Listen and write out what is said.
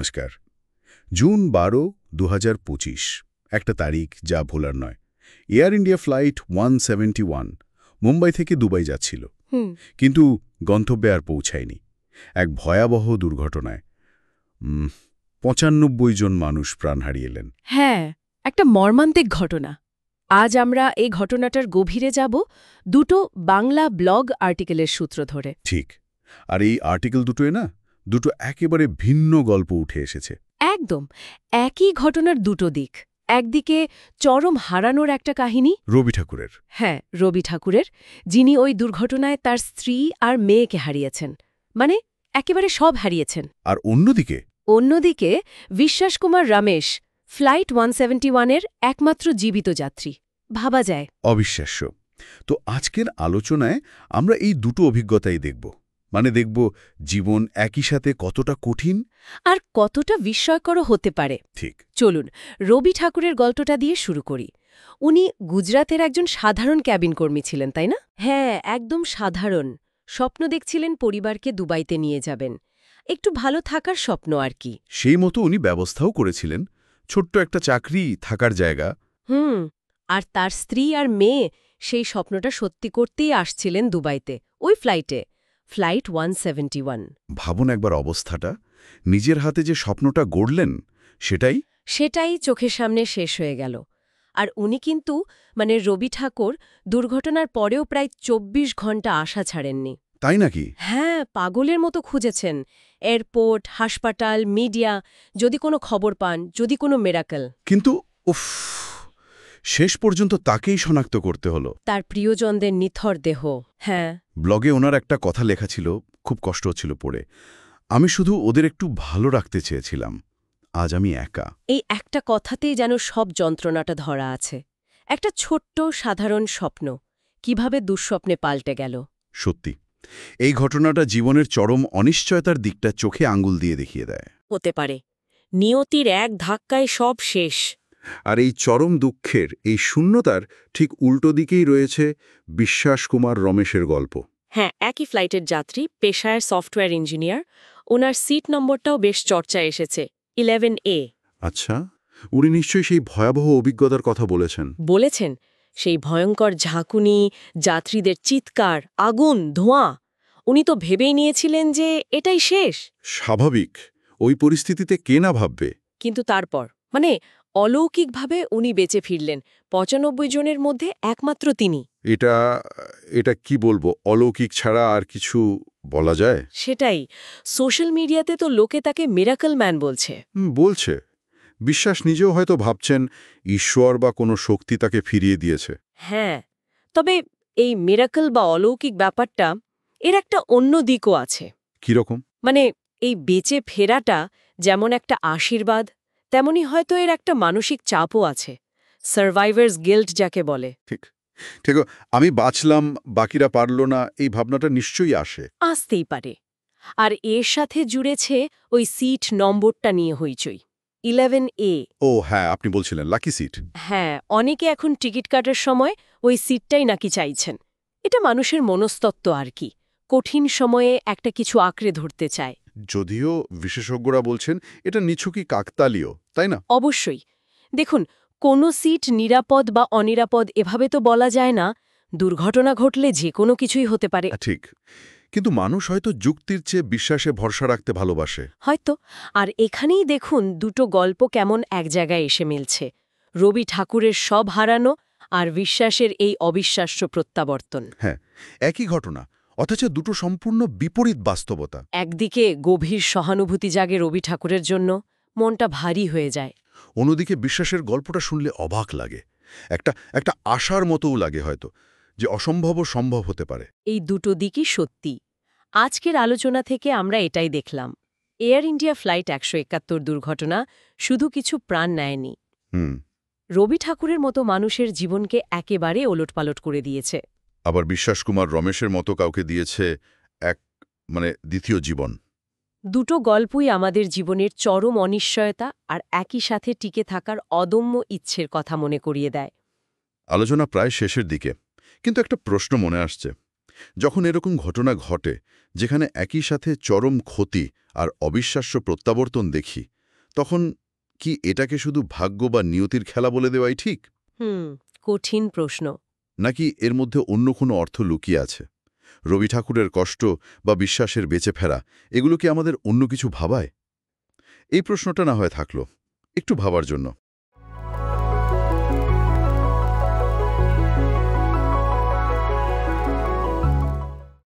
নমস্কার। জুন 12, 2025 একটা তারিখ যা ভোলার নয়। এয়ার ইন্ডিয়া ফ্লাইট 171 মুম্বাই থেকে দুবাই যাচ্ছিল, কিন্তু গন্তব্যে আর পৌঁছায়নি। এক ভয়াবহ দুর্ঘটনায় 95 জন মানুষ প্রাণ হারিয়েলেন। হ্যাঁ, একটা মর্মান্তিক ঘটনা। আজ আমরা এই ঘটনাটার গভীরে যাব দুটো বাংলা ব্লগ আর্টিকেলের সূত্র ধরে। ঠিক, আর এই আর্টিকেল দুটো একেবারে ভিন্ন গল্প উঠে এসেছে। একদম একই ঘটনার দুটো দিক। একদিকে চরম হারানোর একটা কাহিনী রবি ঠাকুরের। হ্যাঁ, রবি ঠাকুরের, যিনি ওই দুর্ঘটনায় তার স্ত্রী আর মেয়েকে হারিয়েছেন, মানে একেবারে সব হারিয়েছেন। আর অন্যদিকে বিশ্বাস কুমার রমেশ, ফ্লাইট 171-এর একমাত্র জীবিত যাত্রী। ভাবা যায়। অবিশ্বাস্য। তো আজকের আলোচনায় আমরা এই দুটো অভিজ্ঞতাই দেখব। দেখব জীবন একই সাথে কতটা কঠিন আর কতটা বিস্ময়করও হতে পারে। ঠিক, চলুন রবি ঠাকুরের গল্পটা দিয়ে শুরু করি। উনি গুজরাতের একজন সাধারণ ক্যাবিন কর্মী ছিলেন, তাই না? হ্যাঁ, একদম সাধারণ। স্বপ্ন দেখছিলেন পরিবারকে দুবাইতে নিয়ে যাবেন, একটু ভালো থাকার স্বপ্ন আর কি। সেই মতো উনি ব্যবস্থাও করেছিলেন, ছোট্ট একটা চাকরি, থাকার জায়গা। আর তার স্ত্রী আর মেয়ে সেই স্বপ্নটা সত্যি করতেই আসছিলেন দুবাইতে, ওই ফ্লাইট 171। ভাবুন একবার অবস্থাটা, নিজের হাতে যে স্বপ্নটা গড়লেন সেটাই চোখের সামনে শেষ হয়ে গেল। আর উনি কিন্তু রবি ঠাকুর দুর্ঘটনার পরেও প্রায় 24 ঘন্টা আশা ছাড়েননি। তাই নাকি? হ্যাঁ, পাগলের মতো খুঁজেছেন এয়ারপোর্ট, হাসপাতাল, মিডিয়া, যদি কোনো খবর পান, যদি কোনো মিরাকল। কিন্তু শেষ পর্যন্ত তাকেই শনাক্ত করতে হলো। তার প্রিয়জনদের নিথর দেহ। হ্যাঁ, ব্লগে ওনার একটা কথা লেখা ছিল, খুব কষ্ট হচ্ছিল পড়ে। আমি শুধু ওদের একটু ভালো রাখতে চেয়েছিলাম, আজ আমি একা। এই একটা কথাতেই যেন সব যন্ত্রণাটা ধরা আছে। একটা ছোট্ট সাধারণ স্বপ্ন কিভাবে দুঃস্বপ্নে পাল্টে গেল। সত্যি, এই ঘটনাটা জীবনের চরম অনিশ্চয়তার দিকটা চোখে আঙ্গুল দিয়ে দেখিয়ে দেয়। হতে পারে নিয়তির এক ধাক্কায় সব শেষ। আর এই চরম দুঃখের, এই শূন্যতার ঠিক উল্টো দিকেই রয়েছে বিশ্বাস কুমার রমেশের গল্প। হ্যাঁ, একই ফ্লাইটের যাত্রী, পেশায় সফটওয়্যার ইঞ্জিনিয়ার। ওনার সিট নম্বরটাও বেশ চর্চায় এসেছে, 11A। আচ্ছা, উনি নিশ্চয়ই সেই ভয়াবহ অভিজ্ঞতার কথা বলেছেন। সেই ভয়ঙ্কর ঝাঁকুনি, যাত্রীদের চিৎকার, আগুন, ধোঁয়া। উনি তো ভেবেই নিয়েছিলেন যে এটাই শেষ। স্বাভাবিক, ওই পরিস্থিতিতে কে না ভাববে। কিন্তু তারপর অলৌকিকভাবে উনি বেঁচে ফিরলেন। 95 জনের মধ্যে একমাত্র তিনি। এটা কি বলবো, অলৌকিক ছাড়া আর কিছু বলা যায়? সেটাই। সোশ্যাল মিডিয়াতে তো লোকে তাকে মিরাকল ম্যান বলছে। বিশ্বাস নিজেও হয়তো ভাবছেন ঈশ্বর বা কোনো শক্তি তাকে ফিরিয়ে দিয়েছে। হ্যাঁ, তবে এই মিরাকল বা অলৌকিক ব্যাপারটা, এর একটা অন্য দিকও আছে। কিরকম? এই বেঁচে ফেরাটা যেমন একটা আশীর্বাদ, তেমনি হয়তো এর একটা মানসিক চাপও আছে। সার্ভাইভার্স গিল্ট যাকে বলে। ঠিক, আমি বাঁচলাম, বাকিরা পারল না, এই ভাবনাটা নিশ্চয়ই আসতেই পারে। আর এর সাথে জুড়েছে ওই সিট নম্বরটা নিয়ে হইচই, 11A। ও হ্যাঁ, আপনি বলছিলেন লাকি সিট। হ্যাঁ, অনেকে এখন টিকিট কাটার সময় ওই সিটটাই নাকি চাইছেন। এটা মানুষের মনস্তত্ত্ব আর কি, কঠিন সময়ে একটা কিছু আঁকড়ে ধরতে চায়। যদিও বিশেষজ্ঞরা বলছেন এটা নিছকই কাকতালীয়, তাই না? অবশ্যই। দেখুন, কোনো সিট নিরাপদ বা অনিরাপদ এভাবে তো বলা যায় না। দুর্ঘটনা ঘটলে যে কোনো কিছুই হতে পারে। ঠিক, কিন্তু মানুষ হয়তো যুক্তির চেয়ে বিশ্বাসে ভরসা রাখতে ভালোবাসে। হয়তো। আর এখানেই দেখুন দুটো গল্প কেমন এক জায়গায় এসে মিলছে। রবি ঠাকুরের সব হারানো আর বিশ্বাসের এই অবিশ্বাস্য প্রত্যাবর্তন। হ্যাঁ, একই ঘটনা, অথচ দুটো সম্পূর্ণ বিপরীত বাস্তবতা। একদিকে গভীর সহানুভূতি জাগে রবি ঠাকুরের জন্য, মনটা ভারী হয়ে যায়। অন্যদিকে বিশ্বাসের গল্পটা শুনলে অবাক লাগে, একটা আশার মতোও লাগে হয়তো, যে অসম্ভবও সম্ভব হতে পারে। এই দুটো দিকই সত্যি। আজকের আলোচনা থেকে আমরা এটাই দেখলাম। এয়ার ইন্ডিয়া ফ্লাইট 171 দুর্ঘটনা শুধু কিছু প্রাণ নেয়নি, রবি ঠাকুরের মতো মানুষের জীবনকে একেবারে ওলটপালট করে দিয়েছে। আবার বিশ্বাস কুমার রমেশের মতো কাউকে দিয়েছে দ্বিতীয় জীবন। দুটো গল্পই আমাদের জীবনের চরম অনিশ্চয়তা আর একই সাথে টিকে থাকার অদম্য ইচ্ছের কথা মনে করিয়ে দেয়। আলোচনা প্রায় শেষের দিকে, কিন্তু একটা প্রশ্ন মনে আসছে। যখন এরকম ঘটনা ঘটে, যেখানে একই সাথে চরম ক্ষতি আর অবিশ্বাস্য প্রত্যাবর্তন দেখি তখন কি এটাকে শুধু ভাগ্য বা নিয়তির খেলা বলে দেওয়াই ঠিক? কঠিন প্রশ্ন। নাকি এর মধ্যে অন্য কোনো অর্থ লুকিয়ে আছে? রবি ঠাকুরের কষ্ট বা বিশ্বাসের বেঁচে ফেরা এগুলো কি আমাদের অন্য কিছু ভাবায়? এই প্রশ্নটা না হয় থাকলো একটু ভাবার জন্য।